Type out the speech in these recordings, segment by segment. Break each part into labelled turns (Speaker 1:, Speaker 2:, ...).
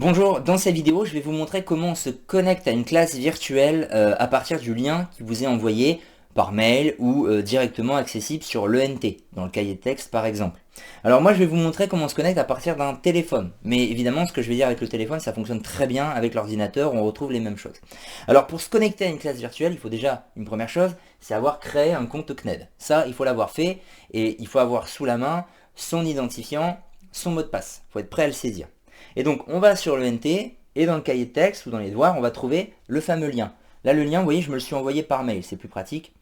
Speaker 1: Bonjour, dans cette vidéo, je vais vous montrer comment on se connecte à une classe virtuelle à partir du lien qui vous est envoyé par mail ou directement accessible sur l'ENT, dans le cahier de texte par exemple. Alors moi je vais vous montrer comment on se connecte à partir d'un téléphone, mais évidemment ce que je vais dire avec le téléphone ça fonctionne très bien avec l'ordinateur, on retrouve les mêmes choses. Alors pour se connecter à une classe virtuelle, il faut déjà, une première chose, c'est avoir créé un compte CNED. Ça il faut l'avoir fait et il faut avoir sous la main son identifiant, son mot de passe, il faut être prêt à le saisir. Et donc on va sur l'ENT et dans le cahier de texte ou dans les devoirs, on va trouver le fameux lien. Là le lien, vous voyez, je me le suis envoyé par mail, c'est plus pratique.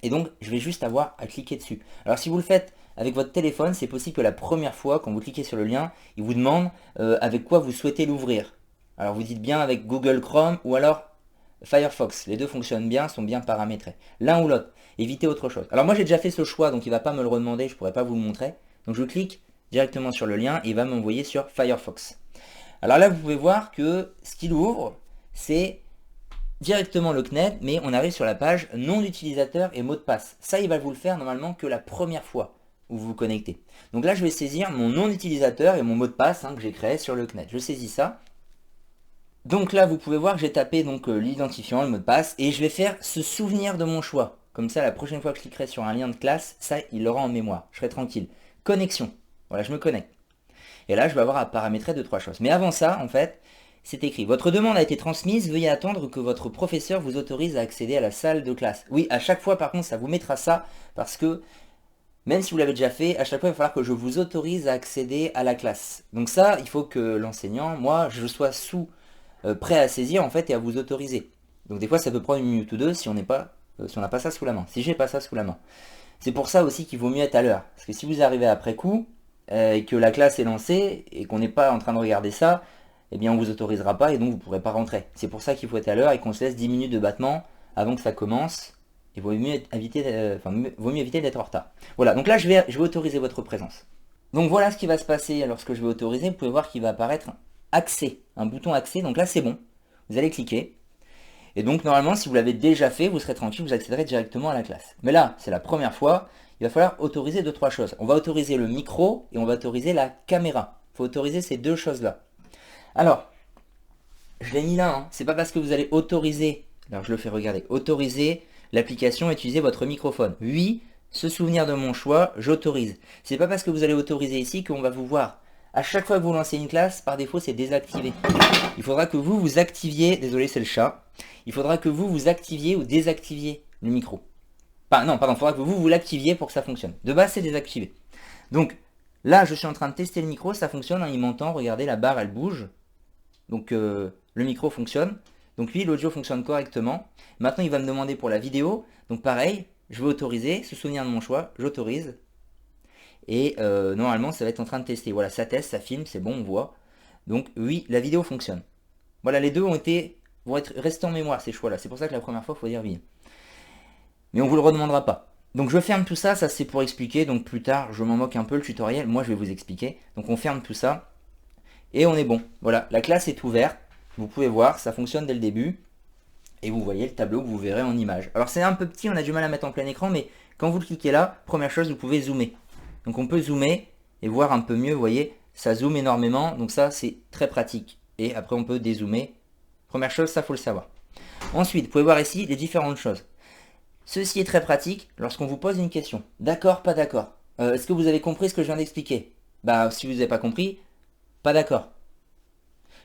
Speaker 1: Et donc je vais juste avoir à cliquer dessus. Alors si vous le faites avec votre téléphone, c'est possible que la première fois, quand vous cliquez sur le lien, il vous demande avec quoi vous souhaitez l'ouvrir. Alors vous dites bien avec Google Chrome ou alors Firefox. Les deux fonctionnent bien, sont bien paramétrés. L'un ou l'autre. Évitez autre chose. Alors moi j'ai déjà fait ce choix, donc il ne va pas me le redemander, je ne pourrai pas vous le montrer. Donc je clique directement sur le lien et il va m'envoyer sur Firefox. Alors là, vous pouvez voir que ce qu'il ouvre, c'est directement le CNED, mais on arrive sur la page nom d'utilisateur et mot de passe. Ça, il va vous le faire normalement que la première fois où vous vous connectez. Donc là, je vais saisir mon nom d'utilisateur et mon mot de passe que j'ai créé sur le CNED. Je saisis ça. Donc là, vous pouvez voir que j'ai tapé l'identifiant, le mot de passe, et je vais faire se souvenir de mon choix. Comme ça, la prochaine fois que je cliquerai sur un lien de classe, ça, il l'aura en mémoire. Je serai tranquille. Connexion. Voilà, je me connecte. Et là, je vais avoir à paramétrer 2-3 choses. Mais avant ça, en fait, c'est écrit. Votre demande a été transmise, veuillez attendre que votre professeur vous autorise à accéder à la salle de classe. Oui, à chaque fois, par contre, ça vous mettra ça, parce que, même si vous l'avez déjà fait, à chaque fois, il va falloir que je vous autorise à accéder à la classe. Donc ça, il faut que l'enseignant, moi, je sois prêt à saisir, en fait, et à vous autoriser. Donc des fois, ça peut prendre une minute ou deux si on n'a pas ça sous la main. Si j'ai pas ça sous la main. C'est pour ça aussi qu'il vaut mieux être à l'heure. Parce que si vous arrivez après coup, et que la classe est lancée, et qu'on n'est pas en train de regarder ça, eh bien on vous autorisera pas et donc vous ne pourrez pas rentrer. C'est pour ça qu'il faut être à l'heure et qu'on se laisse 10 minutes de battement avant que ça commence. Et vaut mieux éviter d'être en retard. Voilà, donc là je vais autoriser votre présence. Donc voilà ce qui va se passer lorsque je vais autoriser. Vous pouvez voir qu'il va apparaître accès, un bouton accès. Donc là c'est bon. Vous allez cliquer. Et donc normalement si vous l'avez déjà fait, vous serez tranquille, vous accéderez directement à la classe. Mais là, c'est la première fois, il va falloir autoriser 2-3 choses. On va autoriser le micro et on va autoriser la caméra. Il faut autoriser ces deux choses-là. Alors, je l'ai mis là, c'est pas parce que vous allez autoriser, alors je le fais regarder, autoriser l'application à utiliser votre microphone. Oui, se souvenir de mon choix, j'autorise. C'est pas parce que vous allez autoriser ici qu'on va vous voir. À chaque fois que vous lancez une classe, par défaut, c'est désactivé. Il faudra que vous vous activiez, désolé c'est le chat, il faudra que vous activiez ou désactiviez le micro. Non, pardon, il faudra que vous l'activiez pour que ça fonctionne. De base, c'est désactivé. Donc, là, je suis en train de tester le micro, ça fonctionne, il m'entend, regardez, la barre, elle bouge. Donc, le micro fonctionne. Donc, lui, l'audio fonctionne correctement. Maintenant, il va me demander pour la vidéo. Donc, pareil, je vais autoriser, se souvenir de mon choix, j'autorise. Et normalement, ça va être en train de tester. Voilà, ça teste, ça filme, c'est bon, on voit. Donc, oui, la vidéo fonctionne. Voilà, les deux vont être restés en mémoire, ces choix-là. C'est pour ça que la première fois, il faut dire oui. Mais on vous le redemandera pas. Donc je ferme tout ça, ça c'est pour expliquer, donc plus tard je m'en moque un peu le tutoriel, moi je vais vous expliquer. Donc on ferme tout ça, et on est bon. Voilà, la classe est ouverte, vous pouvez voir, ça fonctionne dès le début, et vous voyez le tableau que vous verrez en image. Alors c'est un peu petit, on a du mal à mettre en plein écran, mais quand vous cliquez là, première chose, vous pouvez zoomer. Donc on peut zoomer, et voir un peu mieux, vous voyez, ça zoome énormément, donc ça c'est très pratique. Et après on peut dézoomer. Première chose, ça faut le savoir. Ensuite, vous pouvez voir ici les différentes choses. Ceci est très pratique lorsqu'on vous pose une question. D'accord, pas d'accord. Est-ce que vous avez compris ce que je viens d'expliquer? Bah, si vous n'avez pas compris, pas d'accord.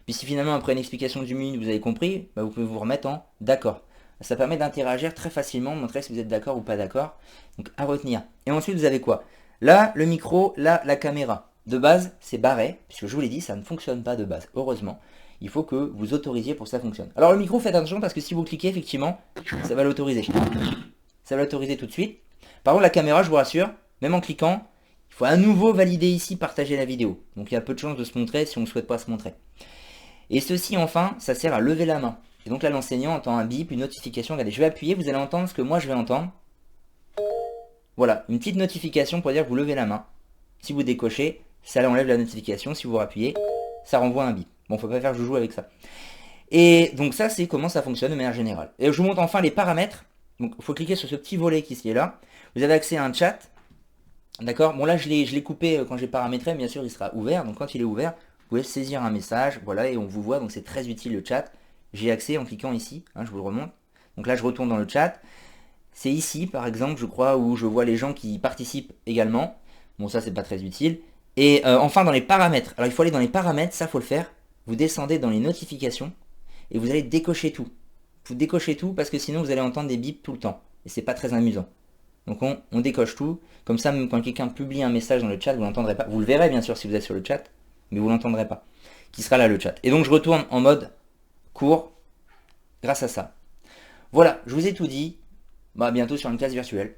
Speaker 1: Puis si finalement, après une explication d'une minute, vous avez compris, bah, vous pouvez vous remettre en d'accord. Ça permet d'interagir très facilement, montrer si vous êtes d'accord ou pas d'accord. Donc, à retenir. Et ensuite, vous avez quoi? Là, le micro, là, la caméra. De base, c'est barré, puisque je vous l'ai dit, ça ne fonctionne pas de base. Heureusement, il faut que vous autorisiez pour que ça fonctionne. Alors, le micro, faites attention, parce que si vous cliquez, effectivement, ça va l'autoriser. Ça va l'autoriser tout de suite. Par contre, la caméra, je vous rassure, même en cliquant, il faut à nouveau valider ici, partager la vidéo. Donc il y a peu de chances de se montrer si on ne souhaite pas se montrer. Et ceci, enfin, ça sert à lever la main. Et donc là, l'enseignant entend un bip, une notification. Regardez, je vais appuyer, vous allez entendre ce que moi je vais entendre. Voilà, une petite notification pour dire que vous levez la main. Si vous décochez, ça enlève la notification. Si vous rappuyez, ça renvoie un bip. Bon, faut pas faire joujou avec ça. Et donc ça, c'est comment ça fonctionne de manière générale. Et je vous montre enfin les paramètres. Donc il faut cliquer sur ce petit volet qui est là. Vous avez accès à un chat. D'accord. Bon là je l'ai coupé quand j'ai paramétré. Bien sûr il sera ouvert. Donc quand il est ouvert, Vous pouvez saisir un message, voilà, et on vous voit, donc c'est très utile le chat. J'ai accès en cliquant ici, hein, je vous le remonte. Donc là, je retourne dans le chat. C'est ici, par exemple, je crois, où je vois les gens qui participent également. Bon, ça, c'est pas très utile. Et enfin, dans les paramètres. Alors, il faut aller dans les paramètres, ça, faut le faire. Vous descendez dans les notifications et vous allez décocher tout. Vous décochez tout parce que sinon, vous allez entendre des bips tout le temps. Et c'est pas très amusant. Donc, on décoche tout. Comme ça, même quand quelqu'un publie un message dans le chat, vous l'entendrez pas. Vous le verrez, bien sûr, si vous êtes sur le chat, mais vous l'entendrez pas. Qui sera là, le chat. Et donc, je retourne en mode court grâce à ça. Voilà, je vous ai tout dit. Bah, à bientôt sur une classe virtuelle.